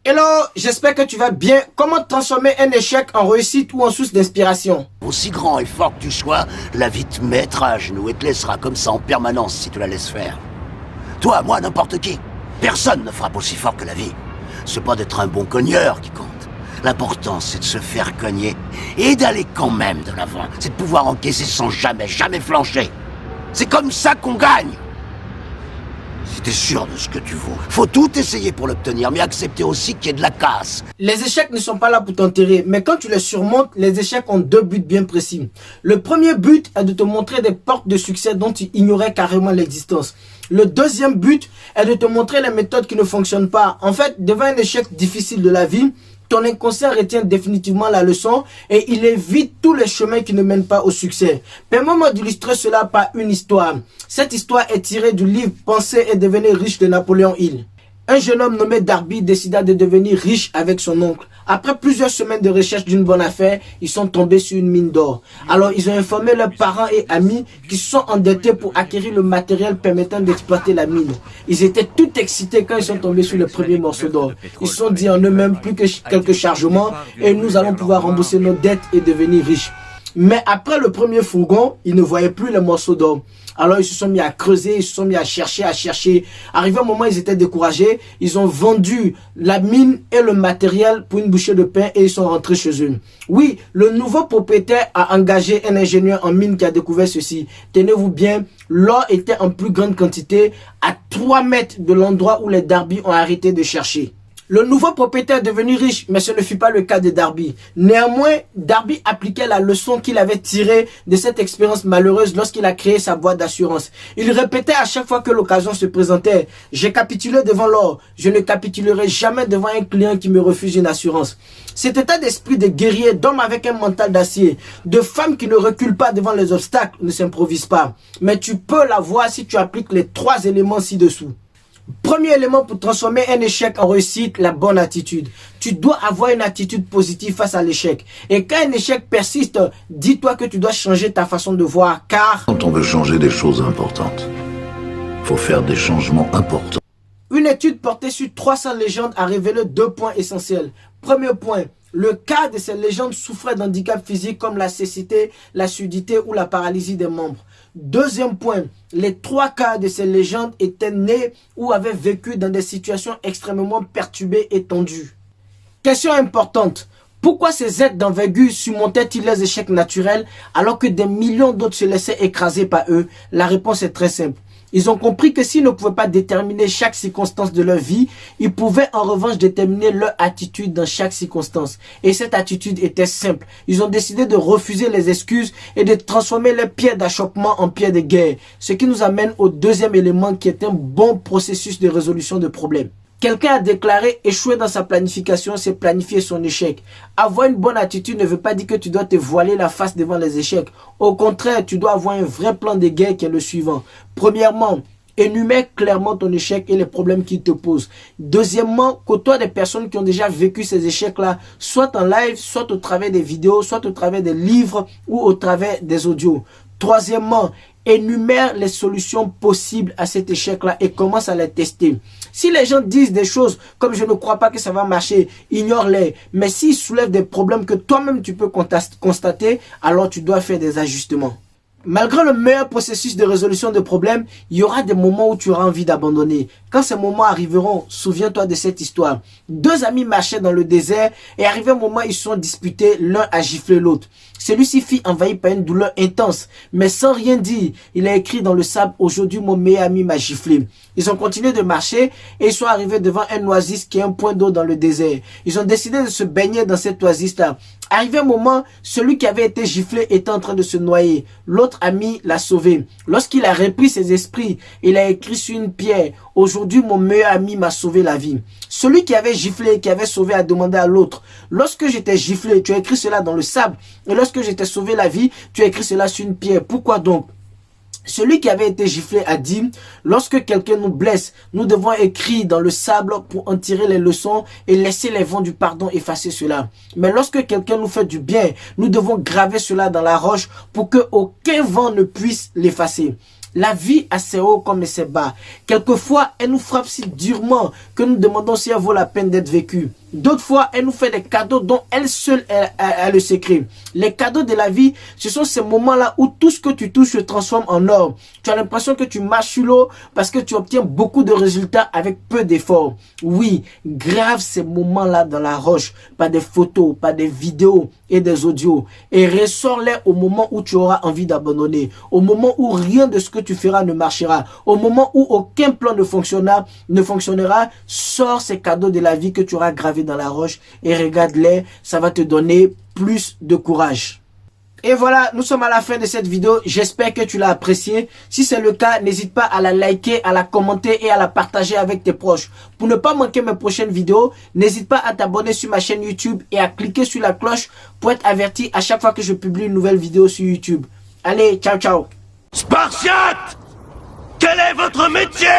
Hello, j'espère que tu vas bien. Comment transformer un échec en réussite ou en source d'inspiration? Aussi grand et fort que tu sois, la vie te mettra à genoux et te laissera comme ça en permanence si tu la laisses faire. Toi, moi, n'importe qui. Personne ne frappe aussi fort que la vie. C'est pas d'être un bon cogneur qui compte. L'important, c'est de se faire cogner et d'aller quand même de l'avant. C'est de pouvoir encaisser sans jamais flancher. C'est comme ça qu'on gagne. Si t'es sûr de ce que tu vaux, faut tout essayer pour l'obtenir, mais accepter aussi qu'il y ait de la casse. Les échecs ne sont pas là pour t'enterrer, mais quand tu les surmontes, les échecs ont deux buts bien précis. Le premier but est de te montrer des portes de succès dont tu ignorais carrément l'existence. Le deuxième but est de te montrer les méthodes qui ne fonctionnent pas. En fait, devant un échec difficile de la vie, ton inconscient retient définitivement la leçon et il évite tous les chemins qui ne mènent pas au succès. Permets-moi d'illustrer cela par une histoire. Cette histoire est tirée du livre « Penser et devenir riche » de Napoléon Hill. Un jeune homme nommé Darby décida de devenir riche avec son oncle. Après plusieurs semaines de recherche d'une bonne affaire, ils sont tombés sur une mine d'or. Alors ils ont informé leurs parents et amis qui se sont endettés pour acquérir le matériel permettant d'exploiter la mine. Ils étaient tout excités quand ils sont tombés sur le premier morceau d'or. Ils se sont dit en eux-mêmes plus que quelques chargements et nous allons pouvoir rembourser nos dettes et devenir riches. Mais après le premier fourgon, ils ne voyaient plus les morceaux d'or. Alors ils se sont mis à creuser, ils se sont mis à chercher. Arrivé un moment, ils étaient découragés. Ils ont vendu la mine et le matériel pour une bouchée de pain et ils sont rentrés chez eux. Oui, le nouveau propriétaire a engagé un ingénieur en mine qui a découvert ceci. Tenez-vous bien, l'or était en plus grande quantité à 3 mètres de l'endroit où les Darby ont arrêté de chercher. Le nouveau propriétaire est devenu riche, mais ce ne fut pas le cas de Darby. Néanmoins, Darby appliquait la leçon qu'il avait tirée de cette expérience malheureuse lorsqu'il a créé sa boîte d'assurance. Il répétait à chaque fois que l'occasion se présentait: « J'ai capitulé devant l'or, je ne capitulerai jamais devant un client qui me refuse une assurance. » Cet état d'esprit de guerrier, d'homme avec un mental d'acier, de femme qui ne recule pas devant les obstacles, ne s'improvise pas. Mais tu peux l'avoir si tu appliques les 3 éléments ci-dessous. Premier élément pour transformer un échec en réussite, la bonne attitude. Tu dois avoir une attitude positive face à l'échec. Et quand un échec persiste, dis-toi que tu dois changer ta façon de voir, car quand on veut changer des choses importantes, faut faire des changements importants. Une étude portée sur 300 légendes a révélé 2 points essentiels. Premier point, le cas de ces légendes souffrait d'handicaps physiques comme la cécité, la surdité ou la paralysie des membres. Deuxième point, les 3 cas de ces légendes étaient nés ou avaient vécu dans des situations extrêmement perturbées et tendues. Question importante, pourquoi ces êtres d'envergure surmontaient-ils les échecs naturels alors que des millions d'autres se laissaient écraser par eux? La réponse est très simple. Ils ont compris que s'ils ne pouvaient pas déterminer chaque circonstance de leur vie, ils pouvaient en revanche déterminer leur attitude dans chaque circonstance. Et cette attitude était simple. Ils ont décidé de refuser les excuses et de transformer les pierres d'achoppement en pierres de guerre. Ce qui nous amène au deuxième élément qui est un bon processus de résolution de problèmes. Quelqu'un a déclaré échouer dans sa planification, c'est planifier son échec. Avoir une bonne attitude ne veut pas dire que tu dois te voiler la face devant les échecs. Au contraire, tu dois avoir un vrai plan de guerre qui est le suivant. Premièrement, énumère clairement ton échec et les problèmes qu'il te pose. Deuxièmement, côtoie des personnes qui ont déjà vécu ces échecs-là, soit en live, soit au travers des vidéos, soit au travers des livres ou au travers des audios. Troisièmement, énumère les solutions possibles à cet échec-là et commence à les tester. Si les gens disent des choses comme « je ne crois pas que ça va marcher », ignore-les. Mais s'ils soulèvent des problèmes que toi-même tu peux constater, alors tu dois faire des ajustements. Malgré le meilleur processus de résolution de problèmes, il y aura des moments où tu auras envie d'abandonner. Quand ces moments arriveront, souviens-toi de cette histoire. 2 amis marchaient dans le désert et arrivé un moment, ils se sont disputés, l'un a giflé l'autre. Celui-ci fut envahi par une douleur intense, mais sans rien dire, il a écrit dans le sable: « Aujourd'hui, mon meilleur ami m'a giflé. » Ils ont continué de marcher et ils sont arrivés devant un oasis qui est un point d'eau dans le désert. Ils ont décidé de se baigner dans cette oasis-là. Arrivé un moment, celui qui avait été giflé était en train de se noyer. L'autre ami l'a sauvé. Lorsqu'il a repris ses esprits, il a écrit sur une pierre: « Aujourd'hui, mon meilleur ami m'a sauvé la vie. » Celui qui avait giflé, qui avait sauvé, a demandé à l'autre: « Lorsque j'étais giflé, tu as écrit cela dans le sable. Et lorsque j'étais sauvé la vie, tu as écrit cela sur une pierre. Pourquoi donc ?» Celui qui avait été giflé a dit: « Lorsque quelqu'un nous blesse, nous devons écrire dans le sable pour en tirer les leçons et laisser les vents du pardon effacer cela. Mais lorsque quelqu'un nous fait du bien, nous devons graver cela dans la roche pour que aucun vent ne puisse l'effacer. » La vie a ses hauts comme ses bas. Quelquefois, elle nous frappe si durement que nous demandons si elle vaut la peine d'être vécue. D'autres fois, elle nous fait des cadeaux dont elle seule a le secret. Les cadeaux de la vie, ce sont ces moments-là où tout ce que tu touches se transforme en or. Tu as l'impression que tu marches sur l'eau parce que tu obtiens beaucoup de résultats avec peu d'efforts. Oui, grave ces moments-là dans la roche, pas des photos, pas des vidéos et des audios. Et ressors-les au moment où tu auras envie d'abandonner, au moment où rien de ce que tu feras ne marchera, au moment où aucun plan ne fonctionnera, sors ces cadeaux de la vie que tu auras gravés dans la roche et regarde-les, ça va te donner plus de courage. Et voilà, nous sommes à la fin de cette vidéo. J'espère que tu l'as appréciée. Si c'est le cas, n'hésite pas à la liker, à la commenter et à la partager avec tes proches. Pour ne pas manquer mes prochaines vidéos, n'hésite pas à t'abonner sur ma chaîne YouTube et à cliquer sur la cloche pour être averti à chaque fois que je publie une nouvelle vidéo sur YouTube. Allez, ciao ciao. Spartiate! Quel est votre métier?